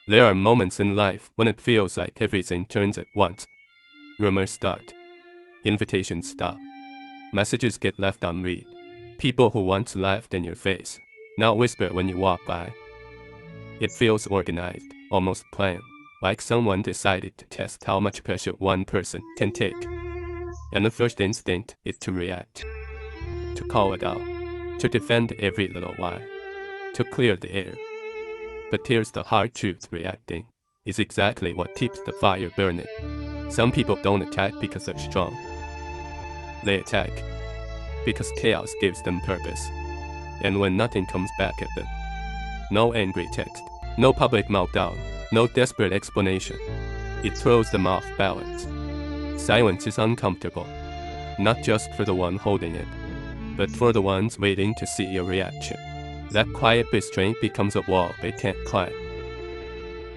There are moments in life when it feels like everything turns at once. Rumors start. Invitations stop. Messages get left unread. People who once laughed in your face now whisper when you walk by. It feels organized, almost planned, like someone decided to test how much pressure one person can take. And the first instinct is to react, to call it out, to defend every little why, to clear the air. But here's the hard truth: reacting is exactly what keeps the fire burning. Some people don't attack because they're strong. They attack because chaos gives them purpose. And when nothing comes back at them, no angry text, no public meltdown, no desperate explanation, it throws them off balance. Silence is uncomfortable, not just for the one holding it, but for the ones waiting to see your reaction. That quiet restraint becomes a wall they can't climb.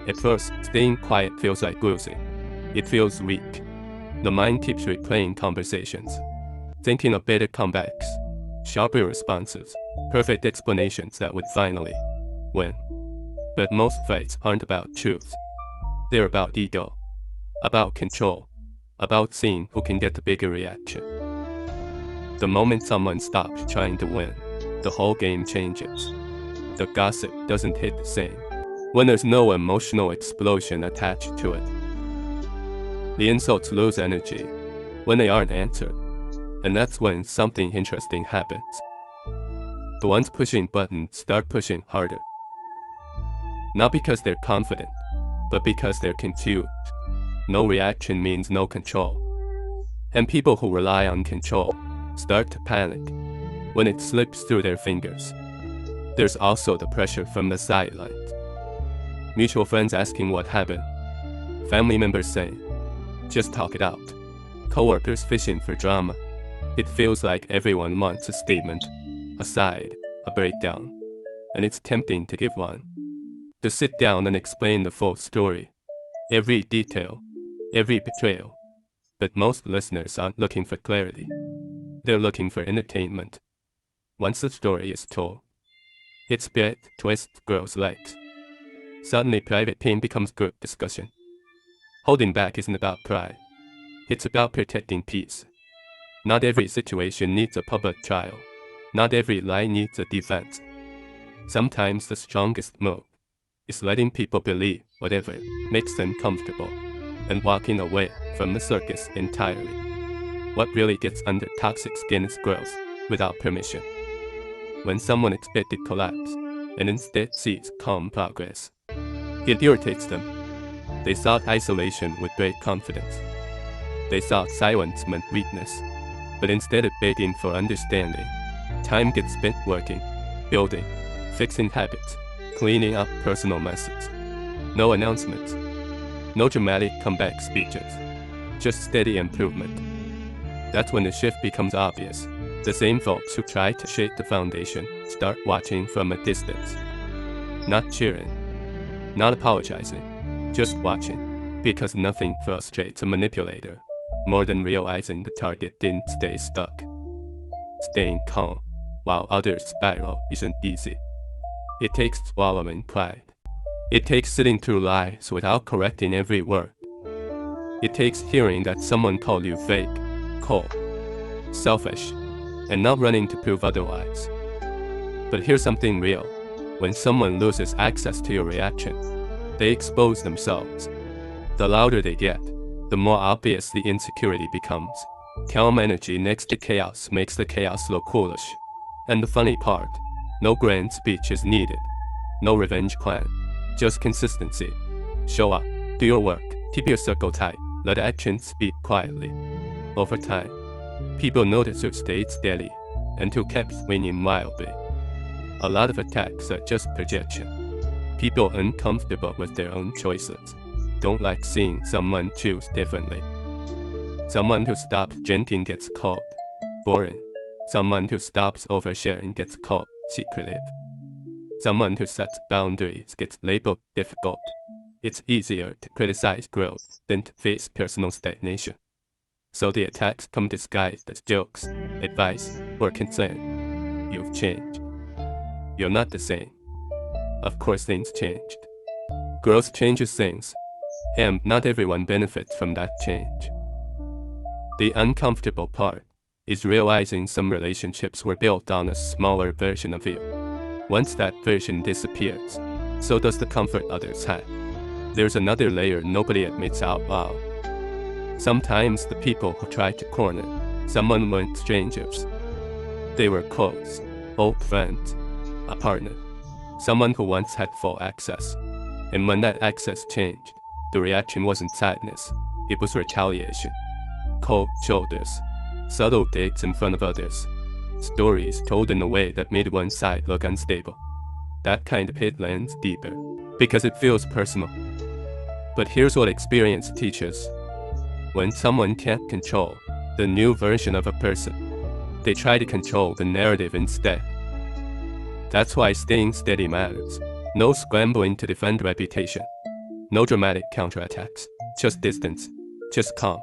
At first, staying quiet feels like losing. It feels weak. The mind keeps replaying conversations, thinking of better comebacks, sharper responses, perfect explanations that would finally win. But most fights aren't about truth. They're about ego, about control, about seeing who can get the bigger reaction. The moment someone stops trying to win, the whole game changes. The gossip doesn't hit the same when there's no emotional explosion attached to it. The insults lose energy when they aren't answered, and that's when something interesting happens. The ones pushing buttons start pushing harder. Not because they're confident, but because they're confused. No reaction means no control. And people who rely on control start to panic when it slips through their fingers. There's also the pressure from the sidelines. Mutual friends asking what happened. Family members saying, just talk it out. Coworkers fishing for drama. It feels like everyone wants a statement, a side, a breakdown. And it's tempting to give one. To sit down and explain the full story. Every detail, every betrayal. But most listeners aren't looking for clarity. They're looking for entertainment. Once the story is told, its bit twists, grows legs. Suddenly private pain becomes group discussion. Holding back isn't about pride. It's about protecting peace. Not every situation needs a public trial. Not every lie needs a defense. Sometimes the strongest move is letting people believe whatever makes them comfortable and walking away from the circus entirely. What really gets under toxic skin is growth without permission. When someone expected collapse and instead sees calm progress, it irritates them. They thought isolation would break confidence. They thought silence meant weakness. But instead of begging for understanding, time gets spent working, building, fixing habits, cleaning up personal messes. No announcements. No dramatic comeback speeches. Just steady improvement. That's when the shift becomes obvious. The same folks who try to shake the foundation start watching from a distance. Not cheering. Not apologizing. Just watching. Because nothing frustrates a manipulator more than realizing the target didn't stay stuck. Staying calm while others spiral isn't easy. It takes swallowing pride. It takes sitting through lies without correcting every word. It takes hearing that someone called you fake, cold, selfish, and not running to prove otherwise. But here's something real. When someone loses access to your reaction, they expose themselves. The louder they get, the more obvious the insecurity becomes. Calm energy next to chaos makes the chaos look foolish. And the funny part, no grand speech is needed. No revenge plan. Just consistency. Show up, do your work, keep your circle tight, let actions speak quietly. Over time, people notice who stayed steady and who kept swinging mildly. A lot of attacks are just projection. People uncomfortable with their own choices don't like seeing someone choose differently. Someone who stops drinking gets called boring. Someone who stops oversharing gets called secretive. Someone who sets boundaries gets labeled difficult. It's easier to criticize growth than to face personal stagnation. So the attacks come disguised as jokes, advice, or concern. You've changed. You're not the same. Of course things changed. Growth changes things, and not everyone benefits from that change. The uncomfortable part is realizing some relationships were built on a smaller version of you. Once that version disappears, so does the comfort others had. There's another layer nobody admits out loud. Sometimes the people who try to corner someone weren't strangers. They were close, old friends, a partner, someone who once had full access. And when that access changed, the reaction wasn't sadness, it was retaliation. Cold shoulders, subtle digs in front of others, stories told in a way that made one side look unstable. That kind of hit lands deeper, because it feels personal. But here's what experience teaches. When someone can't control the new version of a person, they try to control the narrative instead. That's why staying steady matters. No scrambling to defend reputation. No dramatic counterattacks. Just distance. Just calm.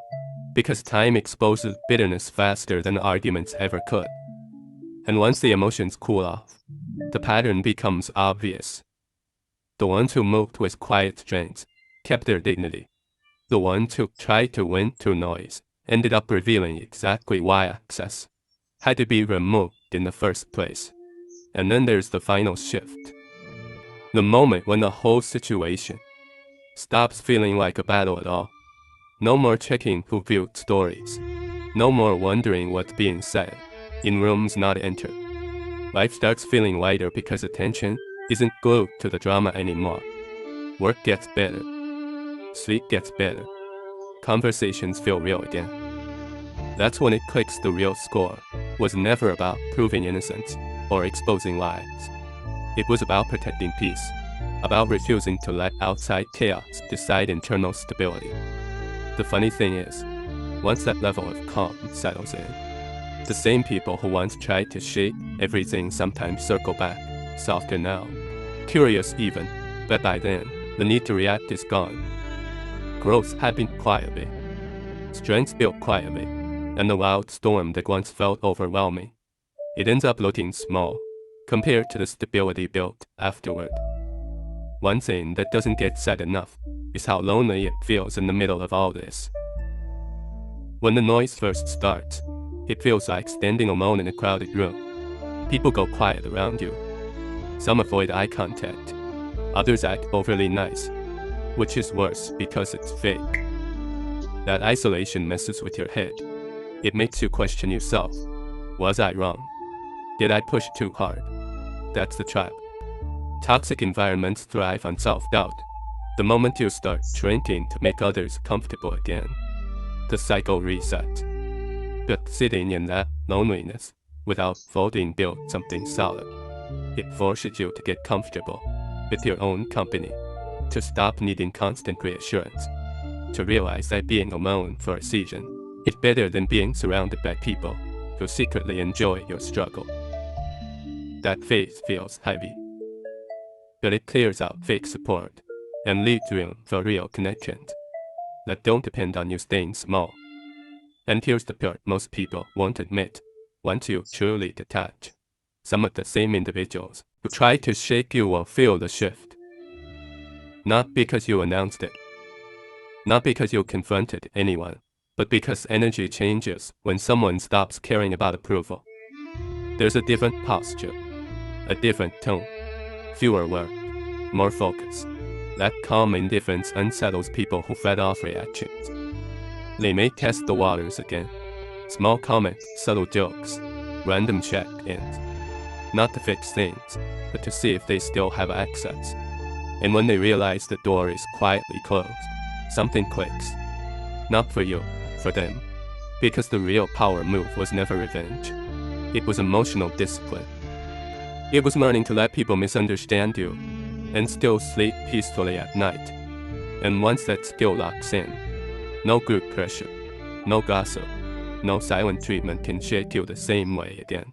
Because time exposes bitterness faster than arguments ever could. And once the emotions cool off, the pattern becomes obvious. The ones who moved with quiet strengths kept their dignity. The ones who tried to win through noise ended up revealing exactly why access had to be removed in the first place. And then there's the final shift. The moment when the whole situation stops feeling like a battle at all. No more checking who viewed stories. No more wondering what's being said in rooms not entered. Life starts feeling lighter because attention isn't glued to the drama anymore. Work gets better. Sleep gets better. Conversations feel real again. That's when it clicks. The real score was never about proving innocence or exposing lies. It was about protecting peace, about refusing to let outside chaos decide internal stability. The funny thing is, once that level of calm settles in, the same people who once tried to shape everything sometimes circle back, softer now, curious even, but by then, the need to react is gone. Growth happened quietly, strength built quietly, and the wild storm that once felt overwhelming, it ends up looking small compared to the stability built afterward. One thing that doesn't get said enough is how lonely it feels in the middle of all this. When the noise first starts, it feels like standing alone in a crowded room. People go quiet around you. Some avoid eye contact. Others act overly nice, which is worse because it's fake. That isolation messes with your head. It makes you question yourself. Was I wrong? Did I push too hard? That's the trap. Toxic environments thrive on self-doubt. The moment you start shrinking to make others comfortable again, the cycle resets. But sitting in that loneliness without folding builds something solid. It forces you to get comfortable with your own company, to stop needing constant reassurance, to realize that being alone for a season is better than being surrounded by people who secretly enjoy your struggle. That phase feels heavy, but it clears out fake support and leaves room for real connections that don't depend on you staying small. And here's the part most people won't admit. Once you truly detach, some of the same individuals who try to shake you will feel the shift. Not because you announced it, not because you confronted anyone, but because energy changes when someone stops caring about approval. There's a different posture, a different tone, fewer words, more focus. That calm indifference unsettles people who fed off reactions. They may test the waters again. Small comments, subtle jokes, random check-ins. Not to fix things, but to see if they still have access. And when they realize the door is quietly closed, something clicks. Not for you, for them. Because the real power move was never revenge. It was emotional discipline. It was learning to let people misunderstand you and still sleep peacefully at night. And once that skill locks in, no group pressure, no gossip, no silent treatment can shake you the same way again.